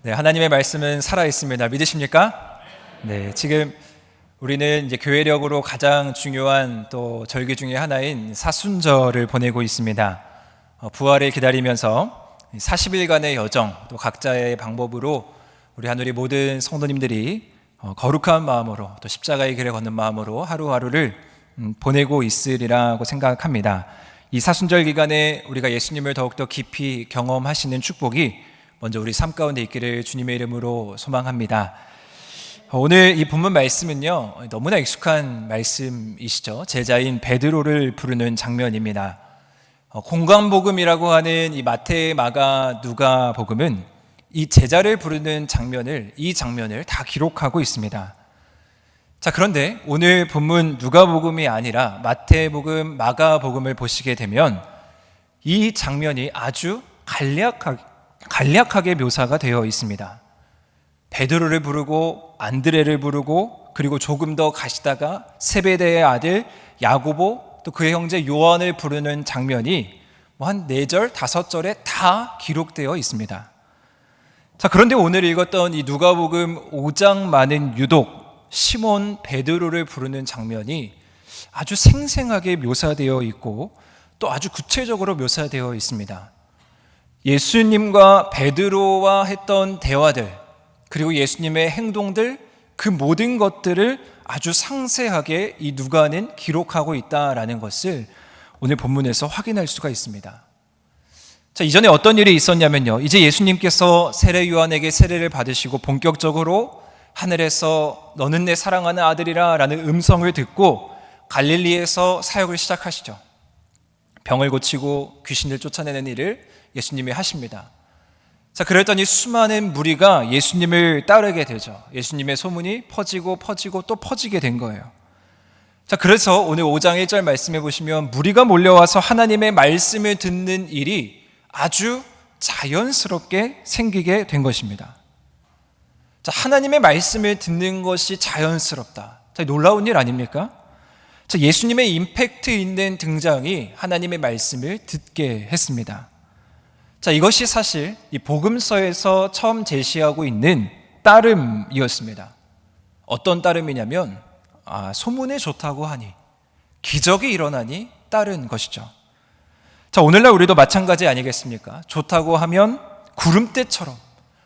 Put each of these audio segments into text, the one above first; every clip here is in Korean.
네, 하나님의 말씀은 살아있습니다. 믿으십니까? 네, 지금 우리는 이제 교회력으로 가장 중요한 또 절기 중에 하나인 사순절을 보내고 있습니다. 부활을 기다리면서 40일간의 여정, 또 각자의 방법으로 우리 하늘의 모든 성도님들이 거룩한 마음으로 또 십자가의 길을 걷는 마음으로 하루하루를 보내고 있으리라고 생각합니다. 이 사순절 기간에 우리가 예수님을 더욱더 깊이 경험하시는 축복이 먼저 우리 삶 가운데 있기를 주님의 이름으로 소망합니다. 오늘 이 본문 말씀은요, 너무나 익숙한 말씀이시죠. 제자인 베드로를 부르는 장면입니다. 공관복음이라고 하는 이 마태, 마가, 누가 복음은 이 제자를 부르는 이 장면을 다 기록하고 있습니다. 자, 그런데 오늘 본문 누가복음이 아니라 마태복음, 마가복음을 보시게 되면 이 장면이 아주 간략하게 묘사가 되어 있습니다. 베드로를 부르고 안드레를 부르고 그리고 조금 더 가시다가 세베대의 아들 야고보 또 그의 형제 요한을 부르는 장면이 한 4절, 5절에 다 기록되어 있습니다. 자, 그런데 오늘 읽었던 이 누가복음 5장만은 유독 시몬 베드로를 부르는 장면이 아주 생생하게 묘사되어 있고 또 아주 구체적으로 묘사되어 있습니다. 예수님과 베드로와 했던 대화들, 그리고 예수님의 행동들, 그 모든 것들을 아주 상세하게 이 누가는 기록하고 있다라는 것을 오늘 본문에서 확인할 수가 있습니다. 자, 이전에 어떤 일이 있었냐면요, 이제 예수님께서 세례 요한에게 세례를 받으시고 본격적으로 하늘에서 너는 내 사랑하는 아들이라 라는 음성을 듣고 갈릴리에서 사역을 시작하시죠. 병을 고치고 귀신을 쫓아내는 일을 예수님이 하십니다. 자, 그랬더니 수많은 무리가 예수님을 따르게 되죠. 예수님의 소문이 퍼지고 또 퍼지게 된 거예요. 자, 그래서 오늘 5장 1절 말씀해 보시면 무리가 몰려와서 하나님의 말씀을 듣는 일이 아주 자연스럽게 생기게 된 것입니다. 자, 하나님의 말씀을 듣는 것이 자연스럽다. 자, 놀라운 일 아닙니까? 자, 예수님의 임팩트 있는 등장이 하나님의 말씀을 듣게 했습니다. 자, 이것이 사실 이 복음서에서 처음 제시하고 있는 따름이었습니다. 어떤 따름이냐면 소문이 좋다고 하니 기적이 일어나니 따른 것이죠. 자, 오늘날 우리도 마찬가지 아니겠습니까? 좋다고 하면 구름대처럼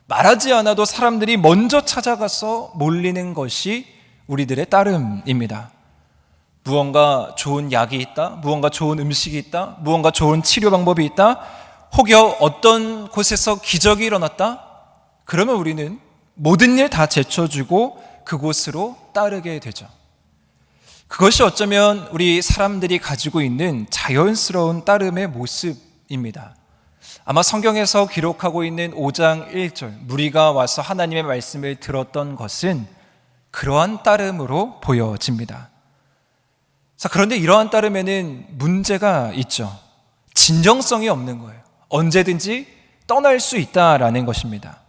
말하지 않아도 사람들이 먼저 찾아가서 몰리는 것이 우리들의 따름입니다. 무언가 좋은 약이 있다, 무언가 좋은 음식이 있다, 무언가 좋은 치료 방법이 있다, 혹여 어떤 곳에서 기적이 일어났다? 그러면 우리는 모든 일 다 제쳐주고 그곳으로 따르게 되죠. 그것이 어쩌면 우리 사람들이 가지고 있는 자연스러운 따름의 모습입니다. 아마 성경에서 기록하고 있는 5장 1절 무리가 와서 하나님의 말씀을 들었던 것은 그러한 따름으로 보여집니다. 자, 그런데 이러한 따름에는 문제가 있죠. 진정성이 없는 거예요. 언제든지 떠날 수 있다라는 것입니다.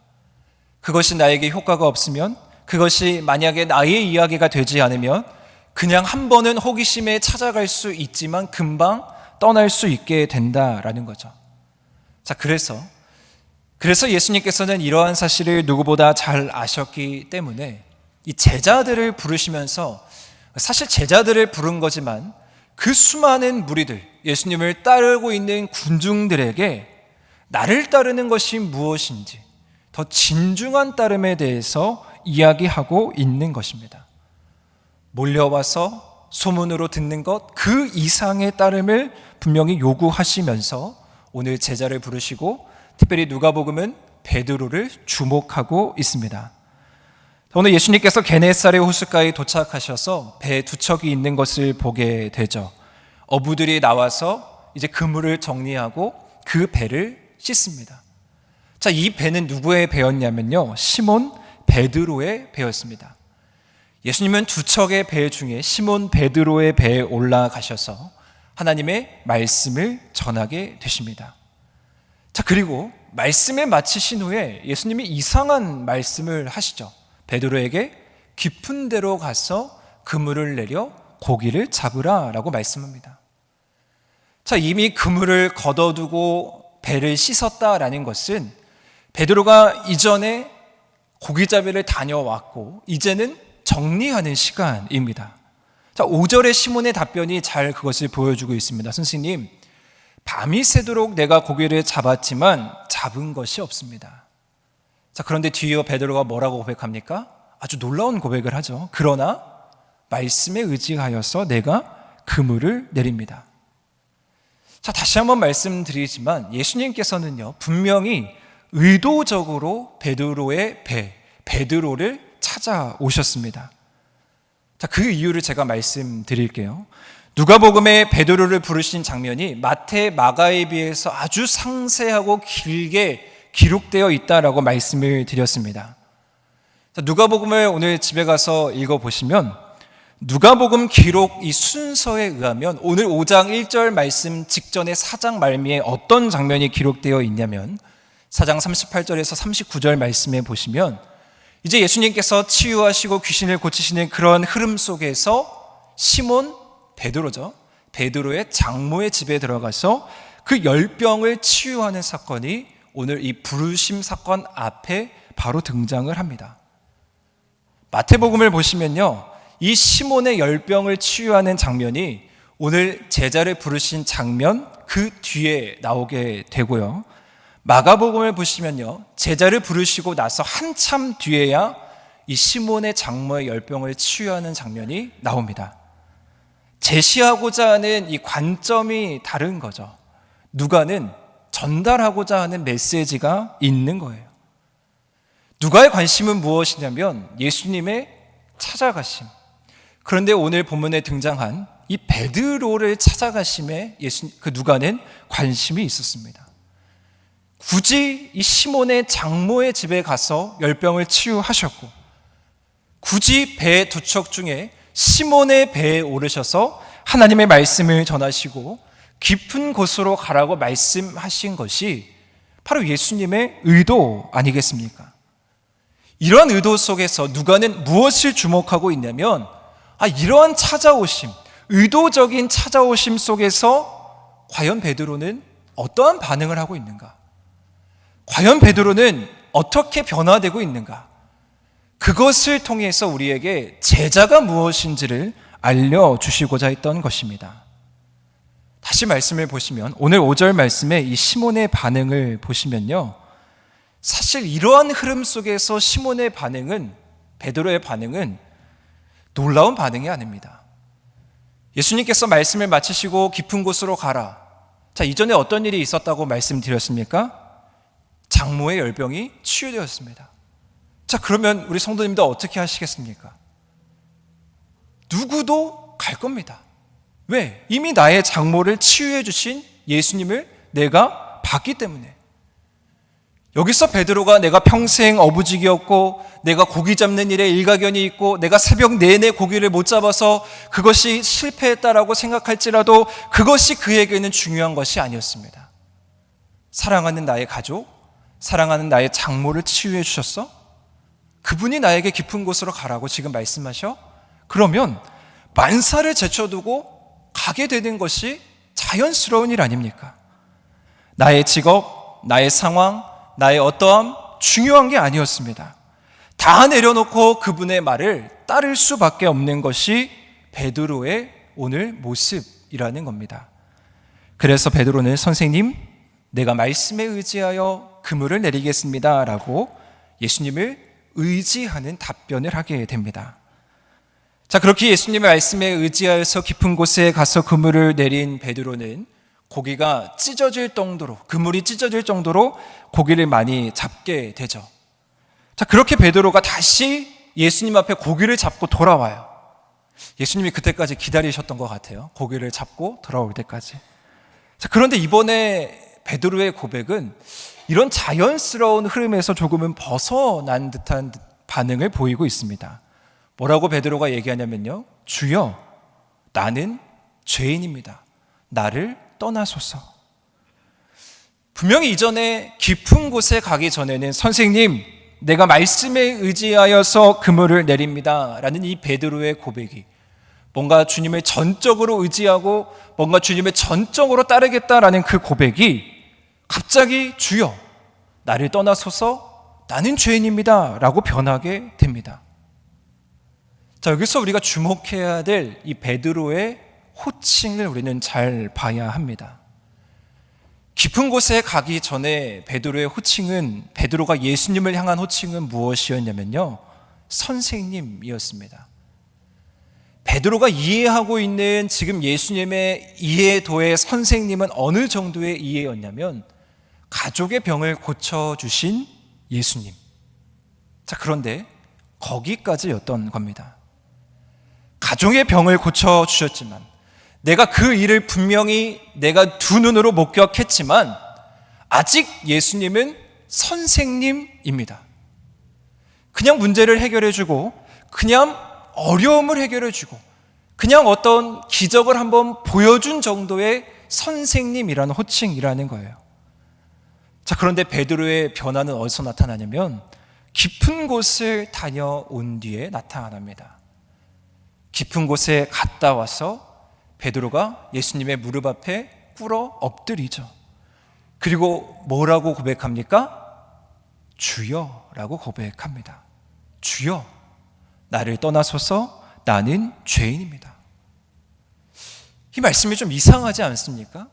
그것이 나에게 효과가 없으면, 그것이 만약에 나의 이야기가 되지 않으면 그냥 한 번은 호기심에 찾아갈 수 있지만 금방 떠날 수 있게 된다라는 거죠. 자, 그래서 예수님께서는 이러한 사실을 누구보다 잘 아셨기 때문에 이 제자들을 부르시면서, 사실 제자들을 부른 거지만 그 수많은 무리들, 예수님을 따르고 있는 군중들에게 나를 따르는 것이 무엇인지 더 진중한 따름에 대해서 이야기하고 있는 것입니다. 몰려와서 소문으로 듣는 것, 그 이상의 따름을 분명히 요구하시면서 오늘 제자를 부르시고 특별히 누가복음은 베드로를 주목하고 있습니다. 오늘 예수님께서 게네사렛 호숫가에 도착하셔서 배 2척이 있는 것을 보게 되죠. 어부들이 나와서 이제 그물을 정리하고 그 배를 씻습니다. 자, 이 배는 누구의 배였냐면요, 시몬 베드로의 배였습니다. 예수님은 2척의 배 중에 시몬 베드로의 배에 올라가셔서 하나님의 말씀을 전하게 되십니다. 자, 그리고 말씀을 마치신 후에 예수님이 이상한 말씀을 하시죠. 베드로에게 깊은 데로 가서 그물을 내려 고기를 잡으라라고 말씀합니다. 자, 이미 그물을 걷어두고 배를 씻었다라는 것은 베드로가 이전에 고기잡이를 다녀왔고 이제는 정리하는 시간입니다. 자, 5절의 시몬의 답변이 잘 그것을 보여주고 있습니다. 선생님, 밤이 새도록 내가 고기를 잡았지만 잡은 것이 없습니다. 자, 그런데 뒤에 베드로가 뭐라고 고백합니까? 아주 놀라운 고백을 하죠. 그러나 말씀에 의지하여서 내가 그물을 내립니다. 자, 다시 한번 말씀드리지만 예수님께서는요, 분명히 의도적으로 베드로의 베드로를 찾아오셨습니다. 자, 그 이유를 제가 말씀드릴게요. 누가복음에 베드로를 부르신 장면이 마태, 마가에 비해서 아주 상세하고 길게 기록되어 있다라고 말씀을 드렸습니다. 자, 누가복음을 오늘 집에 가서 읽어보시면 누가복음 기록 이 순서에 의하면 오늘 5장 1절 말씀 직전에 4장 말미에 어떤 장면이 기록되어 있냐면 4장 38절에서 39절 말씀에 보시면 이제 예수님께서 치유하시고 귀신을 고치시는 그런 흐름 속에서 시몬 베드로죠. 베드로의 장모의 집에 들어가서 그 열병을 치유하는 사건이 오늘 이 부르심 사건 앞에 바로 등장을 합니다. 마태복음을 보시면요, 이 시몬의 열병을 치유하는 장면이 오늘 제자를 부르신 장면 그 뒤에 나오게 되고요. 마가복음을 보시면요, 제자를 부르시고 나서 한참 뒤에야 이 시몬의 장모의 열병을 치유하는 장면이 나옵니다. 제시하고자 하는 이 관점이 다른 거죠. 누가는 전달하고자 하는 메시지가 있는 거예요. 누가의 관심은 무엇이냐면 예수님의 찾아가심. 그런데 오늘 본문에 등장한 이 베드로를 찾아가심에 그 누가는 관심이 있었습니다. 굳이 이 시몬의 장모의 집에 가서 열병을 치유하셨고, 굳이 배 두 척 중에 시몬의 배에 오르셔서 하나님의 말씀을 전하시고 깊은 곳으로 가라고 말씀하신 것이 바로 예수님의 의도 아니겠습니까? 이러한 의도 속에서 누가는 무엇을 주목하고 있냐면 이러한 찾아오심, 의도적인 찾아오심 속에서 과연 베드로는 어떠한 반응을 하고 있는가? 과연 베드로는 어떻게 변화되고 있는가? 그것을 통해서 우리에게 제자가 무엇인지를 알려주시고자 했던 것입니다. 다시 말씀을 보시면 오늘 5절 말씀에 이 시몬의 반응을 보시면요, 사실 이러한 흐름 속에서 시몬의 반응은, 베드로의 반응은 놀라운 반응이 아닙니다. 예수님께서 말씀을 마치시고 깊은 곳으로 가라. 자, 이전에 어떤 일이 있었다고 말씀드렸습니까? 장모의 열병이 치유되었습니다. 자, 그러면 우리 성도님들 어떻게 하시겠습니까? 누구도 갈 겁니다. 왜? 이미 나의 장모를 치유해 주신 예수님을 내가 봤기 때문에. 여기서 베드로가 내가 평생 어부지기였고 내가 고기 잡는 일에 일가견이 있고 내가 새벽 내내 고기를 못 잡아서 그것이 실패했다라고 생각할지라도 그것이 그에게는 중요한 것이 아니었습니다. 사랑하는 나의 가족, 사랑하는 나의 장모를 치유해 주셨어? 그분이 나에게 깊은 곳으로 가라고 지금 말씀하셔? 그러면 만사를 제쳐두고 가게 되는 것이 자연스러운 일 아닙니까? 나의 직업, 나의 상황, 나의 어떠함 중요한 게 아니었습니다. 다 내려놓고 그분의 말을 따를 수밖에 없는 것이 베드로의 오늘 모습이라는 겁니다. 그래서 베드로는 선생님, 내가 말씀에 의지하여 그물을 내리겠습니다 라고 예수님을 의지하는 답변을 하게 됩니다. 자, 그렇게 예수님의 말씀에 의지하여서 깊은 곳에 가서 그물을 내린 베드로는 고기가 찢어질 정도로, 그물이 찢어질 정도로 고기를 많이 잡게 되죠. 자, 그렇게 베드로가 다시 예수님 앞에 고기를 잡고 돌아와요. 예수님이 그때까지 기다리셨던 것 같아요. 고기를 잡고 돌아올 때까지. 자, 그런데 이번에 베드로의 고백은 이런 자연스러운 흐름에서 조금은 벗어난 듯한 반응을 보이고 있습니다. 뭐라고 베드로가 얘기하냐면요, 주여, 나는 죄인입니다. 나를 떠나소서. 분명히 이전에 깊은 곳에 가기 전에는 선생님, 내가 말씀에 의지하여서 그물을 내립니다 라는 이 베드로의 고백이 뭔가 주님을 전적으로 의지하고 뭔가 주님을 전적으로 따르겠다라는 그 고백이 갑자기 주여, 나를 떠나소서, 나는 죄인입니다 라고 변하게 됩니다. 자, 여기서 우리가 주목해야 될 이 베드로의 호칭을 우리는 잘 봐야 합니다. 깊은 곳에 가기 전에 베드로의 호칭은, 베드로가 예수님을 향한 호칭은 무엇이었냐면요, 선생님이었습니다. 베드로가 이해하고 있는 지금 예수님의 이해도의 선생님은 어느 정도의 이해였냐면 가족의 병을 고쳐주신 예수님. 자, 그런데 거기까지였던 겁니다. 가족의 병을 고쳐주셨지만, 내가 그 일을 분명히 내가 두 눈으로 목격했지만 아직 예수님은 선생님입니다. 그냥 문제를 해결해주고, 그냥 어려움을 해결해주고, 그냥 어떤 기적을 한번 보여준 정도의 선생님이라는 호칭이라는 거예요. 자, 그런데 베드로의 변화는 어디서 나타나냐면 깊은 곳을 다녀온 뒤에 나타납니다. 깊은 곳에 갔다 와서 베드로가 예수님의 무릎 앞에 꿇어 엎드리죠. 그리고 뭐라고 고백합니까? 주여라고 고백합니다. 주여, 나를 떠나소서, 나는 죄인입니다. 이 말씀이 좀 이상하지 않습니까?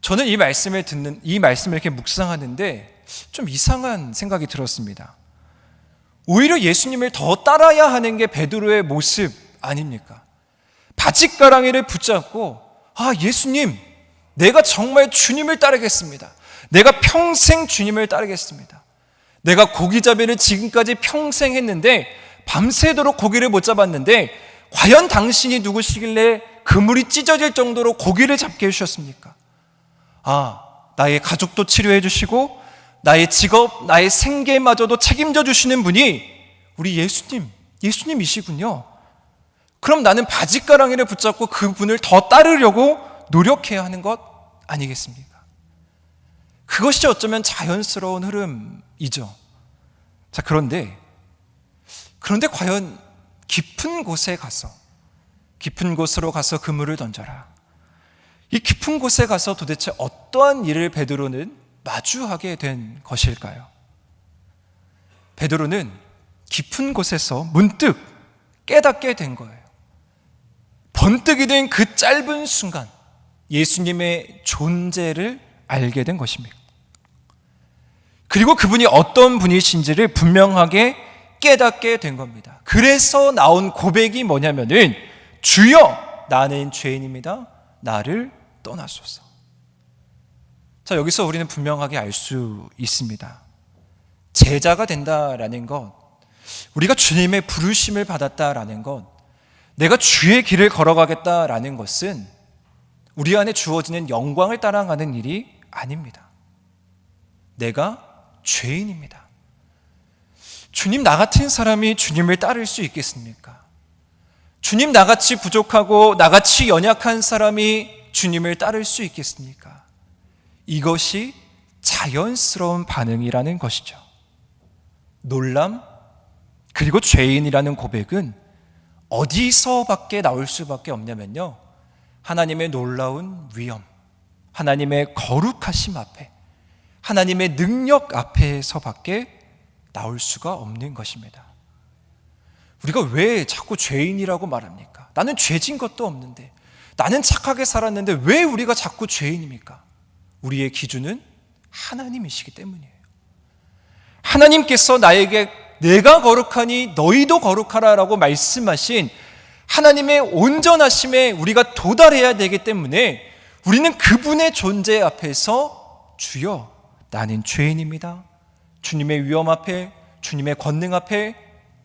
저는 이 말씀을 이렇게 묵상하는데 좀 이상한 생각이 들었습니다. 오히려 예수님을 더 따라야 하는 게 베드로의 모습 아닙니까? 바짓가랑이를 붙잡고, 예수님, 내가 정말 주님을 따르겠습니다. 내가 평생 주님을 따르겠습니다. 내가 고기잡이를 지금까지 평생 했는데 밤새도록 고기를 못 잡았는데 과연 당신이 누구시길래 그물이 찢어질 정도로 고기를 잡게 해주셨습니까? 나의 가족도 치료해 주시고 나의 직업, 나의 생계마저도 책임져 주시는 분이 우리 예수님이시군요. 그럼 나는 바짓가랑이를 붙잡고 그분을 더 따르려고 노력해야 하는 것 아니겠습니까? 그것이 어쩌면 자연스러운 흐름이죠. 자, 그런데 과연 깊은 곳으로 가서 그물을 던져라. 이 깊은 곳에 가서 도대체 어떠한 일을 베드로는 마주하게 된 것일까요? 베드로는 깊은 곳에서 문득 깨닫게 된 거예요. 번뜩이 된 그 짧은 순간 예수님의 존재를 알게 된 것입니다. 그리고 그분이 어떤 분이신지를 분명하게 깨닫게 된 겁니다. 그래서 나온 고백이 뭐냐면은 주여, 나는 죄인입니다. 나를 떠나소서. 자, 여기서 우리는 분명하게 알 수 있습니다. 제자가 된다라는 것, 우리가 주님의 부르심을 받았다라는 것, 내가 주의 길을 걸어가겠다라는 것은 우리 안에 주어지는 영광을 따라가는 일이 아닙니다. 내가 죄인입니다. 주님, 나 같은 사람이 주님을 따를 수 있겠습니까? 주님, 나같이 부족하고 나같이 연약한 사람이 주님을 따를 수 있겠습니까? 이것이 자연스러운 반응이라는 것이죠. 놀람, 그리고 죄인이라는 고백은 어디서밖에 나올 수밖에 없냐면요, 하나님의 놀라운 위엄, 하나님의 거룩하심 앞에, 하나님의 능력 앞에서밖에 나올 수가 없는 것입니다. 우리가 왜 자꾸 죄인이라고 말합니까? 나는 죄진 것도 없는데, 나는 착하게 살았는데 왜 우리가 자꾸 죄인입니까? 우리의 기준은 하나님이시기 때문이에요. 하나님께서 나에게 내가 거룩하니 너희도 거룩하라 라고 말씀하신 하나님의 온전하심에 우리가 도달해야 되기 때문에 우리는 그분의 존재 앞에서 주여, 나는 죄인입니다. 주님의 위엄 앞에, 주님의 권능 앞에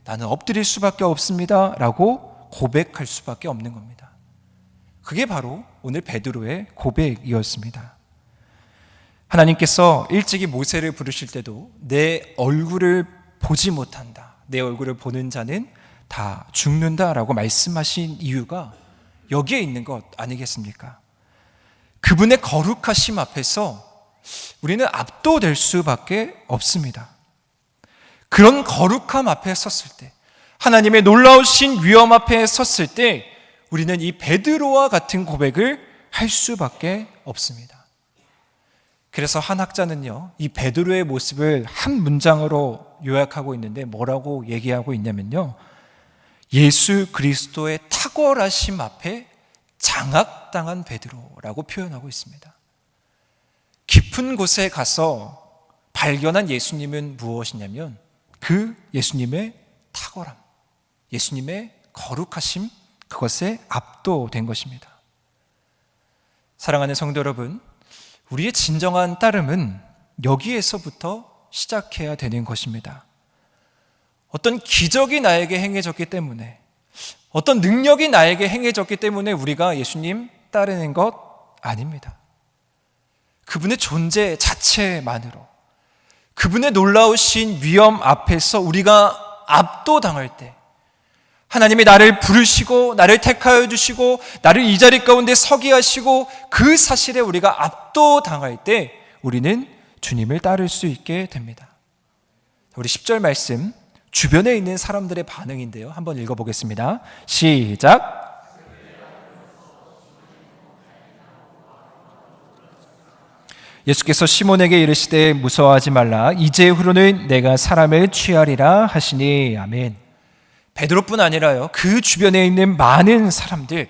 나는 엎드릴 수밖에 없습니다 라고 고백할 수밖에 없는 겁니다. 그게 바로 오늘 베드로의 고백이었습니다. 하나님께서 일찍이 모세를 부르실 때도 내 얼굴을 보지 못한다, 내 얼굴을 보는 자는 다 죽는다라고 말씀하신 이유가 여기에 있는 것 아니겠습니까? 그분의 거룩하심 앞에서 우리는 압도될 수밖에 없습니다. 그런 거룩함 앞에 섰을 때, 하나님의 놀라우신 위엄 앞에 섰을 때 우리는 이 베드로와 같은 고백을 할 수밖에 없습니다. 그래서 한 학자는요, 이 베드로의 모습을 한 문장으로 요약하고 있는데 뭐라고 얘기하고 있냐면요, 예수 그리스도의 탁월하심 앞에 장악당한 베드로라고 표현하고 있습니다. 깊은 곳에 가서 발견한 예수님은 무엇이냐면 그 예수님의 탁월함, 예수님의 거룩하심, 그것에 압도된 것입니다. 사랑하는 성도 여러분, 우리의 진정한 따름은 여기에서부터 시작해야 되는 것입니다. 어떤 기적이 나에게 행해졌기 때문에, 어떤 능력이 나에게 행해졌기 때문에 우리가 예수님 따르는 것 아닙니다. 그분의 존재 자체만으로, 그분의 놀라우신 위엄 앞에서 우리가 압도당할 때, 하나님이 나를 부르시고 나를 택하여 주시고 나를 이 자리 가운데 서게 하시고 그 사실에 우리가 압도당할 때 우리는 주님을 따를 수 있게 됩니다. 우리 10절 말씀, 주변에 있는 사람들의 반응인데요, 한번 읽어보겠습니다. 시작. 예수께서 시몬에게 이르시되 무서워하지 말라, 이제후로는 내가 사람을 취하리라 하시니. 아멘. 베드로뿐 아니라요, 그 주변에 있는 많은 사람들,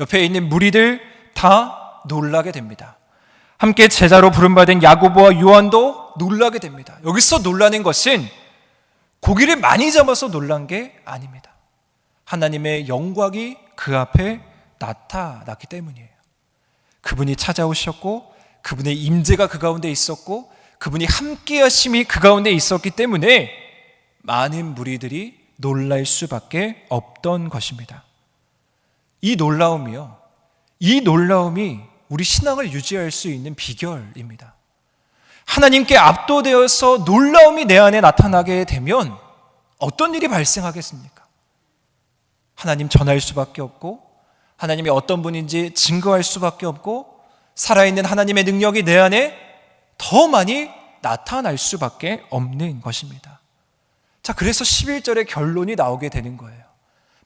옆에 있는 무리들 다 놀라게 됩니다. 함께 제자로 부름받은 야고보와 요한도 놀라게 됩니다. 여기서 놀라는 것은 고기를 많이 잡아서 놀란 게 아닙니다. 하나님의 영광이 그 앞에 나타났기 때문이에요. 그분이 찾아오셨고 그분의 임재가 그 가운데 있었고 그분이 함께 하심이 그 가운데 있었기 때문에 많은 무리들이 놀랄 수밖에 없던 것입니다. 이 놀라움이요, 이 놀라움이 우리 신앙을 유지할 수 있는 비결입니다. 하나님께 압도되어서 놀라움이 내 안에 나타나게 되면 어떤 일이 발생하겠습니까? 하나님 전할 수밖에 없고, 하나님이 어떤 분인지 증거할 수밖에 없고, 살아있는 하나님의 능력이 내 안에 더 많이 나타날 수밖에 없는 것입니다. 자, 그래서 11절의 결론이 나오게 되는 거예요.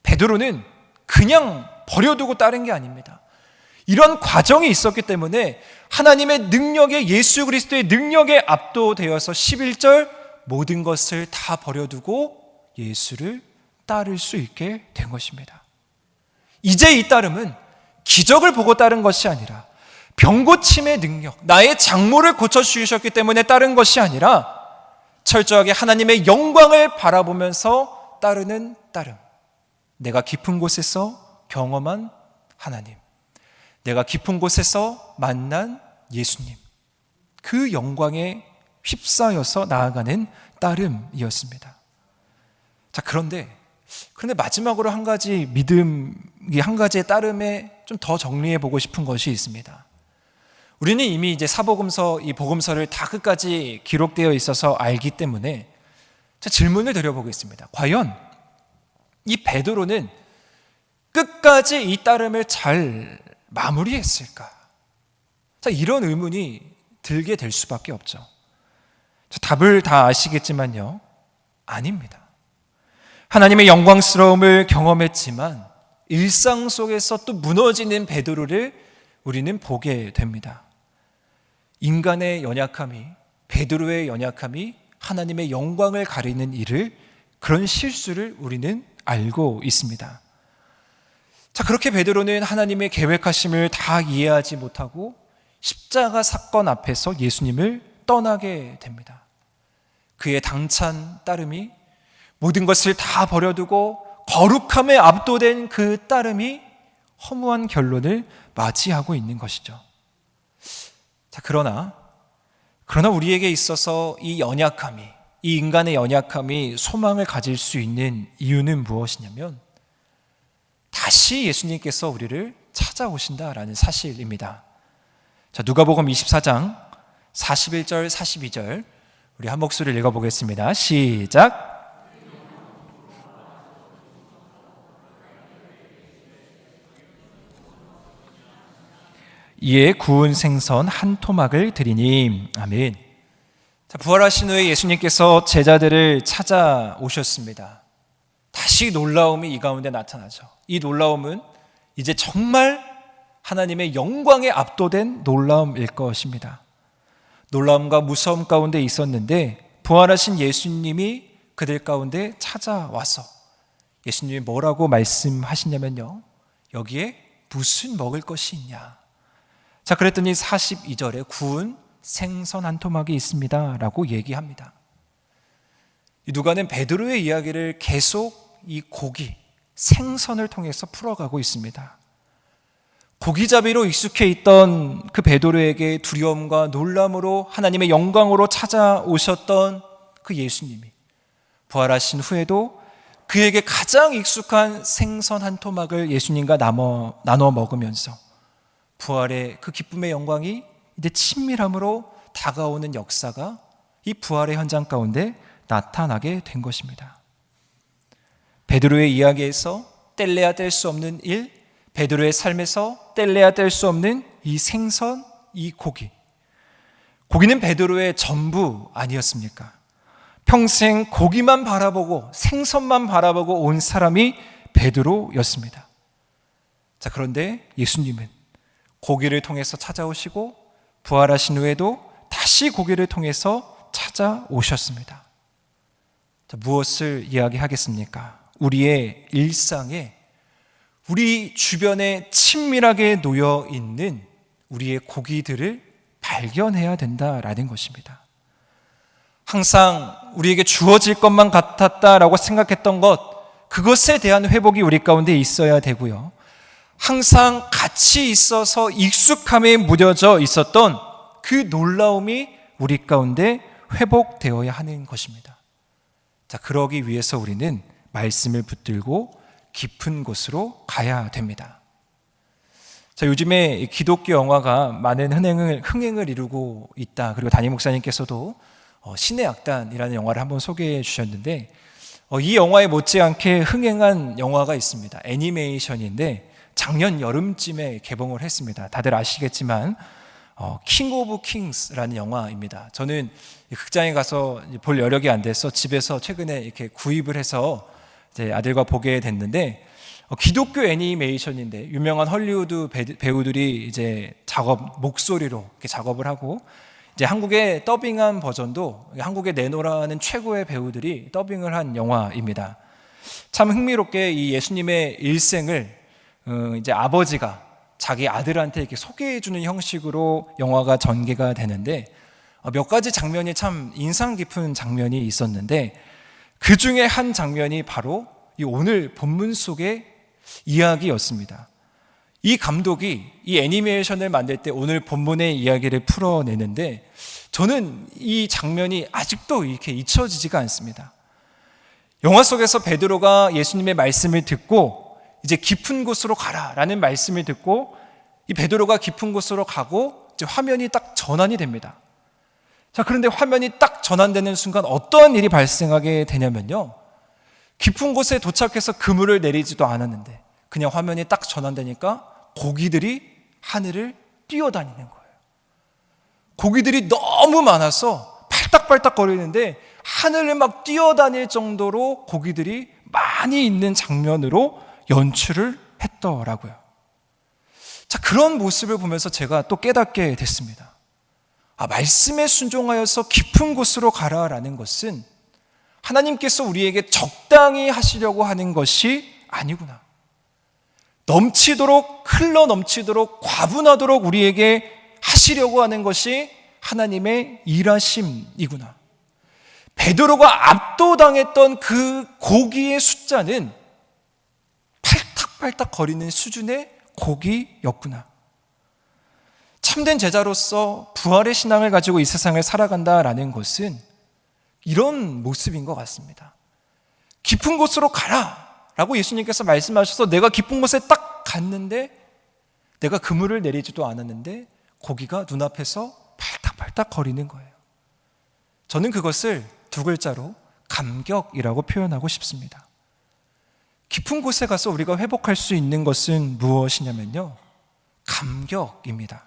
베드로는 그냥 버려두고 따른 게 아닙니다. 이런 과정이 있었기 때문에 하나님의 능력에, 예수 그리스도의 능력에 압도되어서 11절 모든 것을 다 버려두고 예수를 따를 수 있게 된 것입니다. 이제 이 따름은 기적을 보고 따른 것이 아니라, 병고침의 능력, 나의 장모를 고쳐주셨기 때문에 따른 것이 아니라 철저하게 하나님의 영광을 바라보면서 따르는 따름. 내가 깊은 곳에서 경험한 하나님, 내가 깊은 곳에서 만난 예수님, 그 영광에 휩싸여서 나아가는 따름이었습니다. 자, 그런데 마지막으로 한 가지 믿음이, 한 가지의 따름에 좀 더 정리해 보고 싶은 것이 있습니다. 우리는 이미 이제 사복음서, 이 복음서를 다 끝까지 기록되어 있어서 알기 때문에 질문을 드려보겠습니다. 과연 이 베드로는 끝까지 이 따름을 잘 마무리했을까? 자, 이런 의문이 들게 될 수밖에 없죠. 자, 답을 다 아시겠지만요, 아닙니다. 하나님의 영광스러움을 경험했지만 일상 속에서 또 무너지는 베드로를 우리는 보게 됩니다. 인간의 연약함이, 베드로의 연약함이 하나님의 영광을 가리는 일을, 그런 실수를 우리는 알고 있습니다. 자, 그렇게 베드로는 하나님의 계획하심을 다 이해하지 못하고 십자가 사건 앞에서 예수님을 떠나게 됩니다. 그의 당찬 따름이, 모든 것을 다 버려두고 거룩함에 압도된 그 따름이 허무한 결론을 맞이하고 있는 것이죠. 자, 그러나 우리에게 있어서 이 연약함이, 이 인간의 연약함이 소망을 가질 수 있는 이유는 무엇이냐면 다시 예수님께서 우리를 찾아오신다라는 사실입니다. 자, 누가복음 24장 41절 42절 우리 한 목소리를 읽어보겠습니다. 시작. 이에 구운 생선 한 토막을 드리니. 아멘. 자, 부활하신 후에 예수님께서 제자들을 찾아오셨습니다. 다시 놀라움이 이 가운데 나타나죠. 이 놀라움은 이제 정말 하나님의 영광에 압도된 놀라움일 것입니다. 놀라움과 무서움 가운데 있었는데 부활하신 예수님이 그들 가운데 찾아와서 예수님이 뭐라고 말씀하시냐면요, 여기에 무슨 먹을 것이 있냐. 자, 그랬더니 42절에 구운 생선 한 토막이 있습니다 라고 얘기합니다. 누가는 베드로의 이야기를 계속 이 고기, 생선을 통해서 풀어가고 있습니다. 고기잡이로 익숙해 있던 그 베드로에게 두려움과 놀람으로 하나님의 영광으로 찾아오셨던 그 예수님이 부활하신 후에도 그에게 가장 익숙한 생선 한 토막을 예수님과 나눠 먹으면서 부활의 그 기쁨의 영광이 이제 친밀함으로 다가오는 역사가 이 부활의 현장 가운데 나타나게 된 것입니다. 베드로의 이야기에서 뗄래야 뗄 수 없는 일, 베드로의 삶에서 뗄래야 뗄 수 없는 이 생선, 이 고기. 고기는 베드로의 전부 아니었습니까? 평생 고기만 바라보고 생선만 바라보고 온 사람이 베드로였습니다. 자, 그런데 예수님은 고기를 통해서 찾아오시고 부활하신 후에도 다시 고기를 통해서 찾아오셨습니다. 자, 무엇을 이야기하겠습니까? 우리의 일상에, 우리 주변에 친밀하게 놓여 있는 우리의 고기들을 발견해야 된다라는 것입니다. 항상 우리에게 주어질 것만 같았다라고 생각했던 것, 그것에 대한 회복이 우리 가운데 있어야 되고요. 항상 같이 있어서 익숙함에 무뎌져 있었던 그 놀라움이 우리 가운데 회복되어야 하는 것입니다. 자, 그러기 위해서 우리는 말씀을 붙들고 깊은 곳으로 가야 됩니다. 자, 요즘에 기독교 영화가 많은 흥행을 이루고 있다. 그리고 담임 목사님께서도 신의 악단이라는 영화를 한번 소개해 주셨는데, 이 영화에 못지않게 흥행한 영화가 있습니다. 애니메이션인데 작년 여름쯤에 개봉을 했습니다. 다들 아시겠지만 킹 오브 킹스라는 영화입니다. 저는 극장에 가서 볼 여력이 안 돼서 집에서 최근에 이렇게 구입을 해서 이제 아들과 보게 됐는데, 기독교 애니메이션인데 유명한 헐리우드 배우들이 이제 목소리로 이렇게 작업을 하고, 이제 한국에 더빙한 버전도 한국에 내놓으라는 최고의 배우들이 더빙을 한 영화입니다. 참 흥미롭게 이 예수님의 일생을 이제 아버지가 자기 아들한테 이렇게 소개해주는 형식으로 영화가 전개가 되는데, 몇 가지 장면이 참 인상 깊은 장면이 있었는데, 그 중에 한 장면이 바로 이 오늘 본문 속의 이야기였습니다. 이 감독이 이 애니메이션을 만들 때 오늘 본문의 이야기를 풀어내는데, 저는 이 장면이 아직도 이렇게 잊혀지지가 않습니다. 영화 속에서 베드로가 예수님의 말씀을 듣고 이제 깊은 곳으로 가라라는 말씀을 듣고 이 베드로가 깊은 곳으로 가고 이제 화면이 딱 전환이 됩니다. 자, 그런데 화면이 딱 전환되는 순간 어떠한 일이 발생하게 되냐면요, 깊은 곳에 도착해서 그물을 내리지도 않았는데 그냥 화면이 딱 전환되니까 고기들이 하늘을 뛰어다니는 거예요. 고기들이 너무 많아서 팔딱팔딱 거리는데 하늘을 막 뛰어다닐 정도로 고기들이 많이 있는 장면으로 연출을 했더라고요. 자, 그런 모습을 보면서 제가 또 깨닫게 됐습니다. 말씀에 순종하여서 깊은 곳으로 가라라는 것은 하나님께서 우리에게 적당히 하시려고 하는 것이 아니구나. 넘치도록, 흘러 넘치도록, 과분하도록 우리에게 하시려고 하는 것이 하나님의 일하심이구나. 베드로가 압도당했던 그 고기의 숫자는 팔딱팔딱 거리는 수준의 고기였구나. 참된 제자로서 부활의 신앙을 가지고 이 세상을 살아간다라는 것은 이런 모습인 것 같습니다. 깊은 곳으로 가라 라고 예수님께서 말씀하셔서 내가 깊은 곳에 딱 갔는데 내가 그물을 내리지도 않았는데 고기가 눈앞에서 팔딱팔딱 거리는 거예요. 저는 그것을 두 글자로 감격이라고 표현하고 싶습니다. 깊은 곳에 가서 우리가 회복할 수 있는 것은 무엇이냐면요, 감격입니다.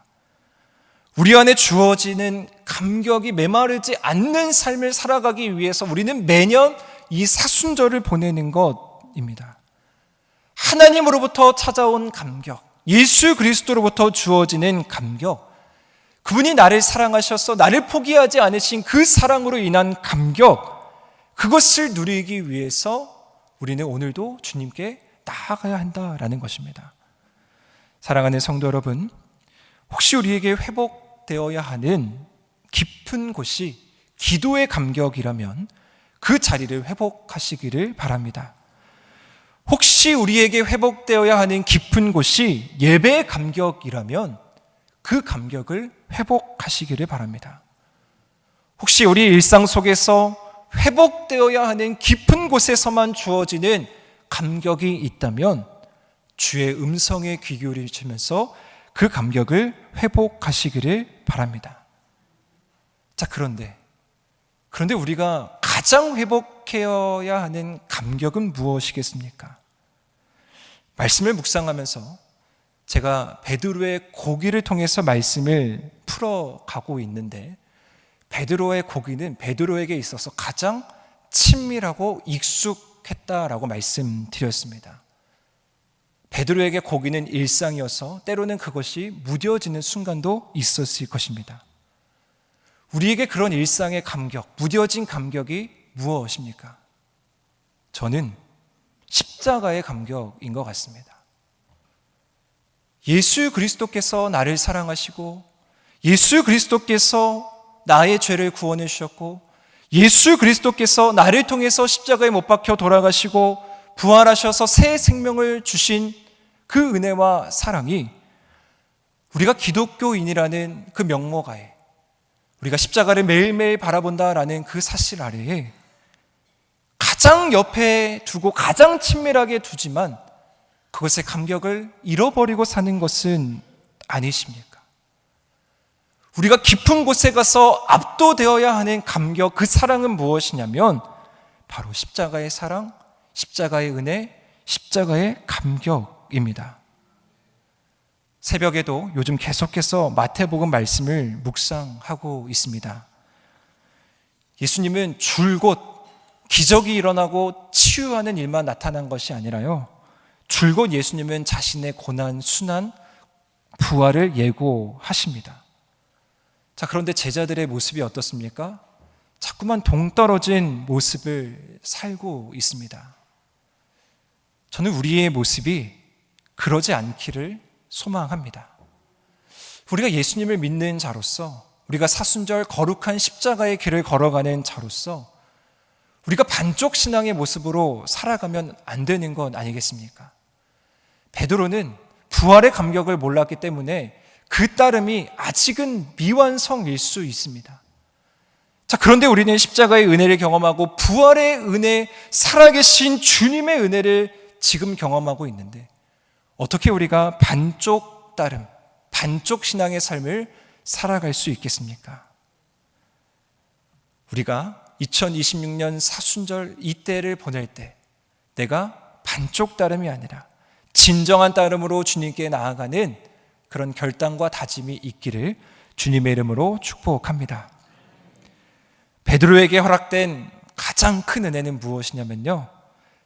우리 안에 주어지는 감격이 메마르지 않는 삶을 살아가기 위해서 우리는 매년 이 사순절을 보내는 것입니다. 하나님으로부터 찾아온 감격, 예수 그리스도로부터 주어지는 감격, 그분이 나를 사랑하셔서 나를 포기하지 않으신 그 사랑으로 인한 감격, 그것을 누리기 위해서 우리는 오늘도 주님께 나아가야 한다라는 것입니다. 사랑하는 성도 여러분, 혹시 우리에게 회복되어야 하는 깊은 곳이 기도의 감격이라면 그 자리를 회복하시기를 바랍니다. 혹시 우리에게 회복되어야 하는 깊은 곳이 예배의 감격이라면 그 감격을 회복하시기를 바랍니다. 혹시 우리 일상 속에서 회복되어야 하는 깊은 곳에서만 주어지는 감격이 있다면 주의 음성에 귀 기울이시면서 그 감격을 회복하시기를 바랍니다. 자, 그런데 우리가 가장 회복해야 하는 감격은 무엇이겠습니까? 말씀을 묵상하면서 제가 베드로의 고기를 통해서 말씀을 풀어가고 있는데, 베드로의 고기는 베드로에게 있어서 가장 친밀하고 익숙했다라고 말씀드렸습니다. 베드로에게 고기는 일상이어서 때로는 그것이 무뎌지는 순간도 있었을 것입니다. 우리에게 그런 일상의 감격, 무뎌진 감격이 무엇입니까? 저는 십자가의 감격인 것 같습니다. 예수 그리스도께서 나를 사랑하시고, 예수 그리스도께서 나의 죄를 구원해 주셨고, 예수 그리스도께서 나를 통해서 십자가에 못 박혀 돌아가시고 부활하셔서 새 생명을 주신 그 은혜와 사랑이 우리가 기독교인이라는 그 명목하에, 우리가 십자가를 매일매일 바라본다라는 그 사실 아래에 가장 옆에 두고 가장 친밀하게 두지만 그것의 감격을 잃어버리고 사는 것은 아니십니까? 우리가 깊은 곳에 가서 압도되어야 하는 감격, 그 사랑은 무엇이냐면 바로 십자가의 사랑, 십자가의 은혜, 십자가의 감격입니다. 새벽에도 요즘 계속해서 마태복음 말씀을 묵상하고 있습니다. 예수님은 줄곧 기적이 일어나고 치유하는 일만 나타난 것이 아니라요, 줄곧 예수님은 자신의 고난, 순환, 부활을 예고하십니다. 자, 그런데 제자들의 모습이 어떻습니까? 자꾸만 동떨어진 모습을 살고 있습니다. 저는 우리의 모습이 그러지 않기를 소망합니다. 우리가 예수님을 믿는 자로서, 우리가 사순절 거룩한 십자가의 길을 걸어가는 자로서 우리가 반쪽 신앙의 모습으로 살아가면 안 되는 건 아니겠습니까? 베드로는 부활의 감격을 몰랐기 때문에 그 따름이 아직은 미완성일 수 있습니다. 자, 그런데 우리는 십자가의 은혜를 경험하고 부활의 은혜, 살아계신 주님의 은혜를 지금 경험하고 있는데 어떻게 우리가 반쪽 따름, 반쪽 신앙의 삶을 살아갈 수 있겠습니까? 우리가 2026년 사순절 이때를 보낼 때 내가 반쪽 따름이 아니라 진정한 따름으로 주님께 나아가는 그런 결단과 다짐이 있기를 주님의 이름으로 축복합니다. 베드로에게 허락된 가장 큰 은혜는 무엇이냐면요,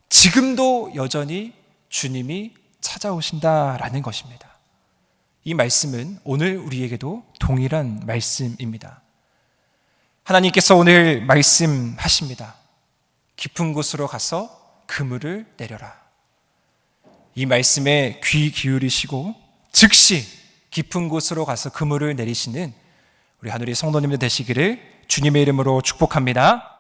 지금도 여전히 주님이 찾아오신다라는 것입니다. 이 말씀은 오늘 우리에게도 동일한 말씀입니다. 하나님께서 오늘 말씀하십니다. 깊은 곳으로 가서 그물을 내려라. 이 말씀에 귀 기울이시고 즉시 깊은 곳으로 가서 그물을 내리시는 우리 하늘의 성도님들 되시기를 주님의 이름으로 축복합니다.